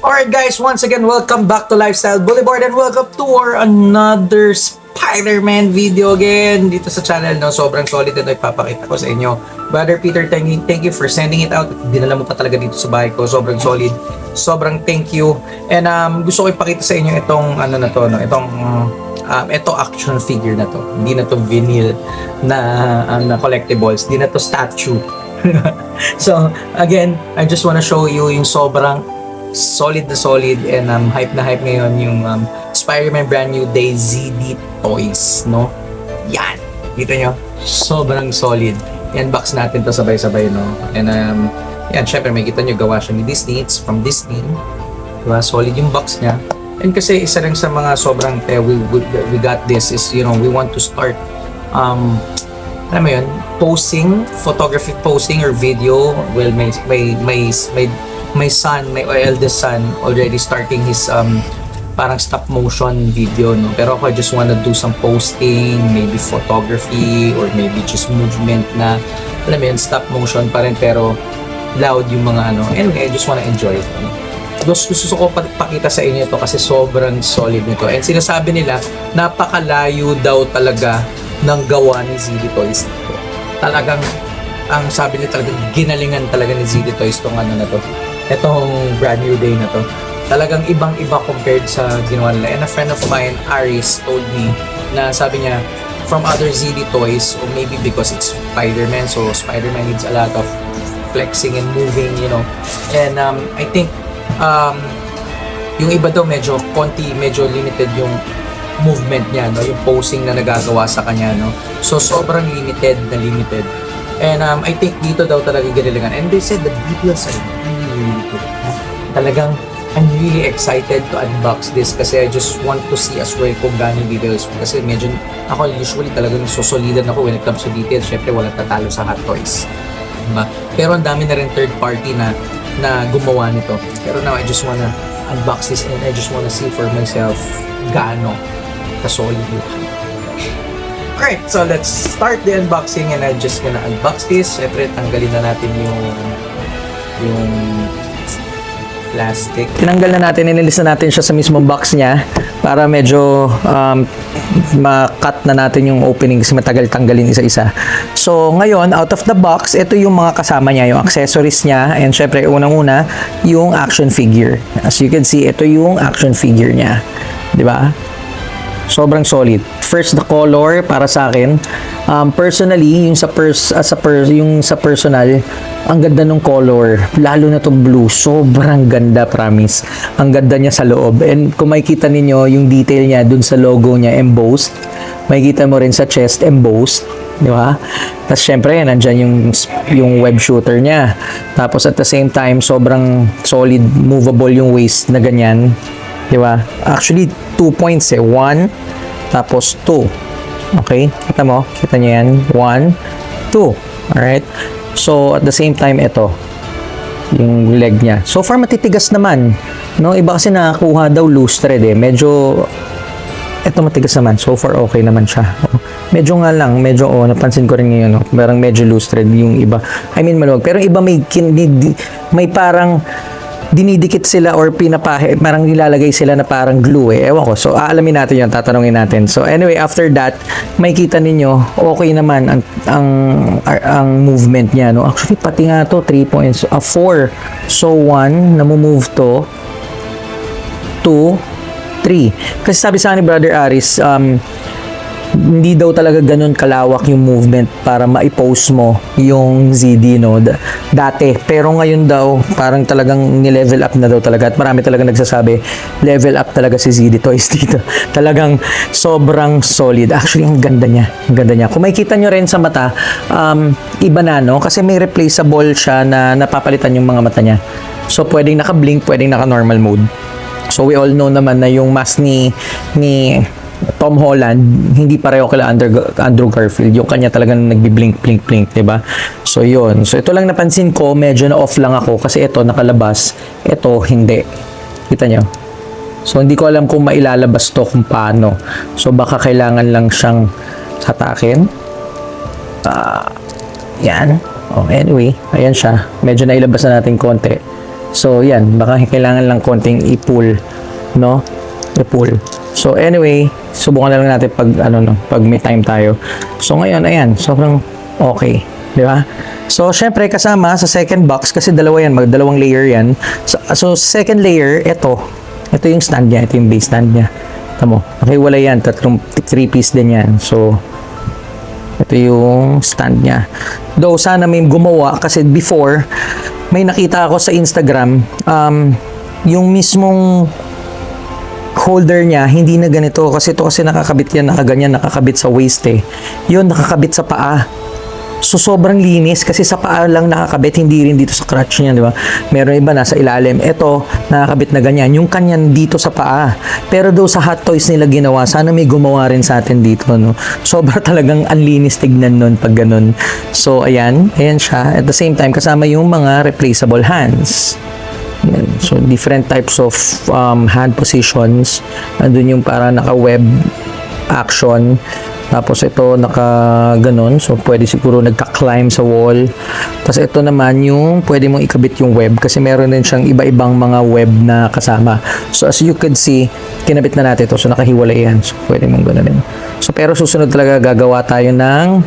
Alright guys, once again, welcome back to Lifestyle Boulevard and welcome to our another Spider-Man video again dito sa channel. No? Sobrang solid na ipapakita ko sa inyo. Brother Peter, thank you for sending it out. Dinala mo pa talaga dito sa bahay ko. Sobrang solid. Sobrang thank you. And gusto ko ipakita sa inyo itong ano na to, no? Ito action figure na to. Hindi na to vinyl na collectibles. Hindi na to statue. So, again, I just wanna show you yung sobrang solid na solid and hype na hype ngayon yung Spider-Man Brand New Day ZD Toys, no? Yan! Kita nyo? Sobrang solid. I-unbox natin to sabay-sabay, no? And yan, syempre may kita nyo gawa siya ni Disney. It's from Disney. Diba? Solid yung box niya. And kasi isa lang sa mga sobrang we got this is, you know, we want to start alam mo yun, posing, photography posing or video. Well, my son, my eldest son, already starting his parang stop motion video, no? Pero ako, I just wanna do some posting, maybe photography, or maybe just movement na, alam mo yun, stop motion pa rin, pero loud yung mga ano. Anyway, I just wanna enjoy it. Gusto ko pakita sa inyo to kasi sobrang solid nito. And sinasabi nila, napakalayo daw talaga ng gawa ni ZD Toys nito. Talagang, ang sabi nila talagang ginalingan talaga ni ZD Toys tong ano na to. Itong Brand New Day na to. Talagang ibang-iba compared sa ginawa nila. And a friend of mine, Aris, told me na sabi niya, from other ZD Toys, or maybe because it's Spider-Man, so Spider-Man needs a lot of flexing and moving, you know. And I think, yung iba daw medyo limited yung movement niya, no? Yung posing na nagagawa sa kanya, no? So, sobrang limited. And I think dito daw talaga ginilingan. And they said the details are really good. Talagang, I'm really excited to unbox this kasi I just want to see as well kung gano'ng details. Kasi medyo, ako usually talagang susolidan ako when it comes to details. Syempre, walang tatalo sa Hot Toys. Diba? Pero ang dami na rin third party na gumawa nito. Pero now, I just wanna unbox this and I just wanna see for myself gaano ka-solid yun. Alright, so let's start the unboxing and I'm just gonna unbox this. Syempre, tanggalin na natin yung plastic. Tinanggal na natin, inilis na natin siya sa mismong box niya para medyo ma-cut na natin yung opening kasi matagal tanggalin isa-isa. So, ngayon, out of the box, ito yung mga kasama niya, yung accessories niya, and syempre, unang-una, yung action figure. As you can see, ito yung action figure niya. Di ba? Sobrang solid. First, the color para sa akin. Personally, yung sa personal, ang ganda ng color. Lalo na to blue. Sobrang ganda, promise. Ang ganda niya sa loob. And kung makikita ninyo, yung detail niya dun sa logo niya, embossed. Makikita mo rin sa chest, embossed. Di ba? Tapos syempre, nandyan yung web shooter niya. Tapos at the same time, sobrang solid, movable yung waist na ganyan. Di ba? Actually, 2 points eh. 1, tapos 2. Okay? Kita mo? Kita nyo yan? 1, 2. Alright? So, at the same time, ito. Yung leg niya. So far, matitigas naman. No? Iba kasi nakakuha daw loose thread eh. Medyo, ito matigas naman. So far, okay naman siya. Medyo nga lang, napansin ko rin ngayon, no? Parang medyo loose thread yung iba. I mean, maluwag. Pero iba may parang dinidikit sila or parang nilalagay sila na parang glue eh. Ewan ko. So, aalamin natin yun. Tatanungin natin. So, anyway, after that, makikita ninyo, okay naman ang movement niya, no? Actually, pati nga to, 3 points. 4. So, 1, namumove to. 2, 3. Kasi sabi sa ni Brother Aris, hindi daw talaga ganun kalawak yung movement para ma-post mo yung ZD, no? Dati. Pero ngayon daw, parang talagang ni-level up na daw talaga. At marami talaga nagsasabi, level up talaga si ZD Toys dito. Talagang sobrang solid. Actually, ang ganda niya. Ang ganda niya. Kung makikita nyo rin sa mata, iba na, no? Kasi may replaceable siya na napapalitan yung mga mata niya. So, pwedeng naka-blink, pwedeng naka-normal mode. So, we all know naman na yung mask ni Tom Holland, hindi pareho kila Andrew Garfield. Yung kanya talagang nagbi-blink, diba? So, yun. So, ito lang napansin ko, medyo na-off lang ako kasi ito nakalabas. Ito, hindi. Kita nyo? So, hindi ko alam kung mailalabas to kung paano. So, baka kailangan lang siyang hatakin. Yan. Oh, anyway, ayan siya. Medyo nailabas na natin konti. So, yan. Baka kailangan lang konting i-pull, no? I-pull. So, anyway, subukan na lang natin pag, pag may time tayo. So, ngayon, ayan. Sobrang okay. Di ba? So, syempre, kasama sa second box, kasi dalawa yan, dalawang layer yan. So, second layer, ito yung stand niya, ito yung base stand niya. Tamo, nakiwala yan, 3-piece din yan. So, ito yung stand niya. Though, sana may gumawa, kasi before, may nakita ako sa Instagram, yung mismong holder niya, hindi na ganito, kasi ito kasi nakakabit yan, nakaganyan, nakakabit sa waist yun, nakakabit sa paa. So, sobrang linis kasi sa paa lang nakakabit, hindi rin dito sa crotch niya, di ba? Meron iba nasa ilalim. Ito, nakakabit na ganyan. Yung kanyan dito sa paa. Pero daw sa Hot Toys nila ginawa, sana may gumawa rin sa atin dito, no? Sobra talagang anlinis tignan nun pag ganun. So, ayan siya. At the same time, kasama yung mga replaceable hands. Ayan. So, different types of hand positions. Andun yung para naka-web action. Tapos ito naka ganon, so pwede siguro nagka-climb sa wall. Tapos ito naman yung pwede mong ikabit yung web kasi meron din siyang iba-ibang mga web na kasama. So as you could see, kinabit na natin ito. So nakahiwalay yan. So pwede mong ganonin. So pero susunod talaga gagawa tayo ng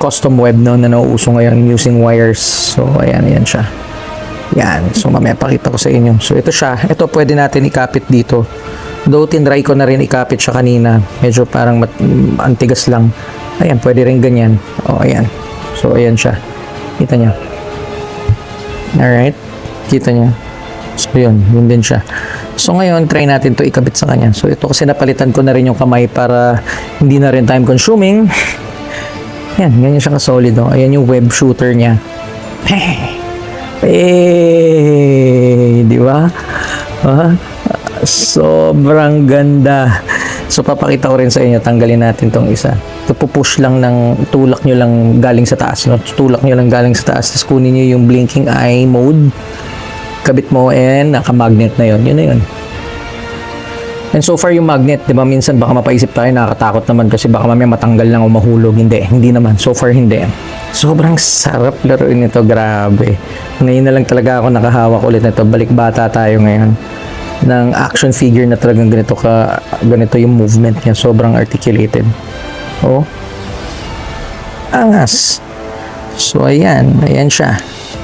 custom web na nauuso ngayon using wires. So ayan siya. Yan. So mamaya pakita ko sa inyo. So ito siya. Ito pwede natin ikapit dito. Though tinry ko na rin ikapit siya kanina, medyo parang antigas lang. Ayan, pwede rin ganyan. O, ayan. So, ayan siya. Kita niya. Alright. Kita niya. So, yun din siya. So, ngayon, try natin to ikabit sa kanya. So, ito kasi napalitan ko na rin yung kamay para hindi na rin time consuming. Ayan, ganyan siya ka-solid. Oh. Ayan yung web shooter niya. Di ba? Sobrang ganda. So papakita ko rin sa inyo, tanggalin natin tong isa. Ito pupush lang tulak nyo lang galing sa taas, no? Tulak nyo lang galing sa taas, tapos kunin nyo yung blinking eye mode, kabit mo, and naka-magnet na yun na yun. And so far yung magnet, di ba, minsan baka mapaisip tayo, nakakatakot naman kasi baka mamaya matanggal lang o mahulog. Hindi naman, so far hindi. Sobrang sarap laruin ito, grabe. Ngayon na lang talaga ako nakahawak ulit nito. Balik bata tayo ngayon ng action figure na talagang ganito yung movement niya, sobrang articulated. Angas. So ayan siya.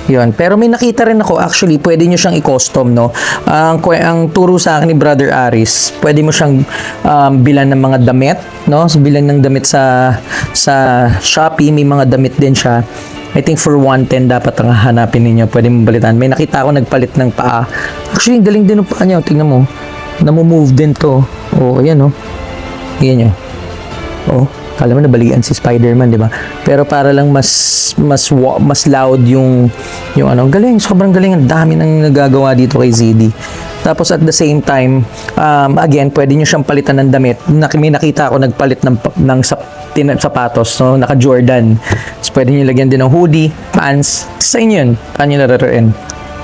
Yun. Pero may nakita rin ako, actually pwede nyo siyang i-custom, no? Ang turo sa akin ni Brother Aris, pwede mo siyang bilan ng mga damit, no? So, bilan ng damit sa Shopee, may mga damit din siya. I think for 110 dapat ang hanapin ninyo. Pwede mong balitan. May nakita ako nagpalit ng paa. Actually, galing din ng paa niya. Tingnan mo. Namumove din to. Ayan Ayan nyo. Kala mo nabalian si Spider-Man, di ba? Pero para lang mas loud yung galing. Sobrang galing. Ang dami nang nagagawa dito kay ZD. Tapos at the same time, again, pwede nyo siyang palitan ng damit. May nakita ako nagpalit ng sapatos, no? Naka-Jordan. So, pwede nyo lagyan din ng hoodie, pants. Sa inyo yun. Paano nyo lararuin?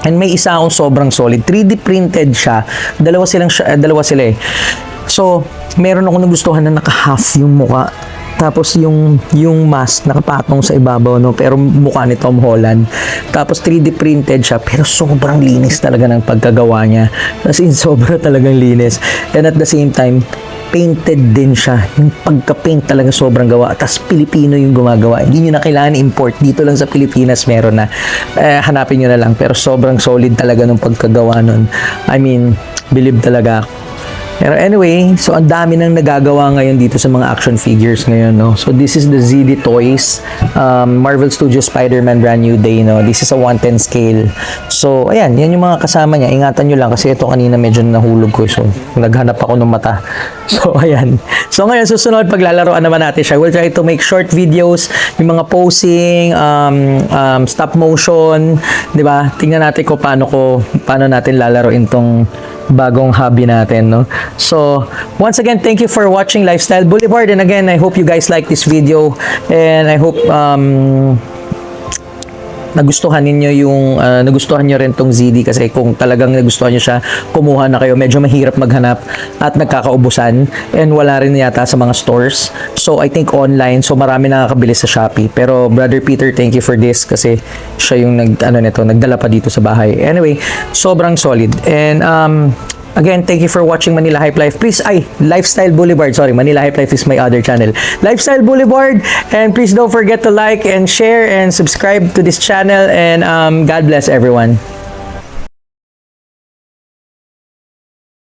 And may isa akong sobrang solid. 3D printed siya. Dalawa sila eh. So, meron ako nagustuhan na naka-half yung muka. Tapos yung mask nakapatong sa ibabaw, no? Pero mukha ni Tom Holland. Tapos 3D printed siya, pero sobrang linis talaga ng pagkagawa niya. As in, sobra talagang linis. And at the same time, painted din siya. Yung pagka-paint talaga sobrang gawa. Tapos Pilipino yung gumagawa. Hindi nyo na kailangan import. Dito lang sa Pilipinas meron na. Hanapin nyo na lang. Pero sobrang solid talaga ng pagkagawa nun. I mean, believe talaga ako. Pero anyway, so ang dami nang nagagawa ngayon dito sa mga action figures ngayon, no? So this is the ZD Toys, Marvel Studios Spider-Man Brand New Day, no? This is a 110 scale. So ayan, yan yung mga kasama niya. Ingatan nyo lang kasi ito kanina medyo nahulog ko. So naghanap ako ng mata. So ayan. So ngayon, susunod paglalaroan naman natin siya. We'll try to make short videos, yung mga posing, stop motion, di ba? Tingnan natin kung paano natin lalaroin tong bagong hobby natin, no? So, once again, thank you for watching Lifestyle Boulevard. And again, I hope you guys like this video. And I hope nagustuhan ninyo yung nagustuhan nyo rin tong ZD, kasi kung talagang nagustuhan nyo siya, kumuha na kayo. Medyo mahirap maghanap at nagkakaubusan and wala rin yata sa mga stores. So I think online, so marami nakakabili sa Shopee. Pero Brother Peter, thank you for this kasi siya yung nagdala pa dito sa bahay. Anyway, sobrang solid. And again, thank you for watching Manila Hype Life. Please, Lifestyle Boulevard. Sorry, Manila Hype Life is my other channel. Lifestyle Boulevard. And please don't forget to like and share and subscribe to this channel. And God bless everyone.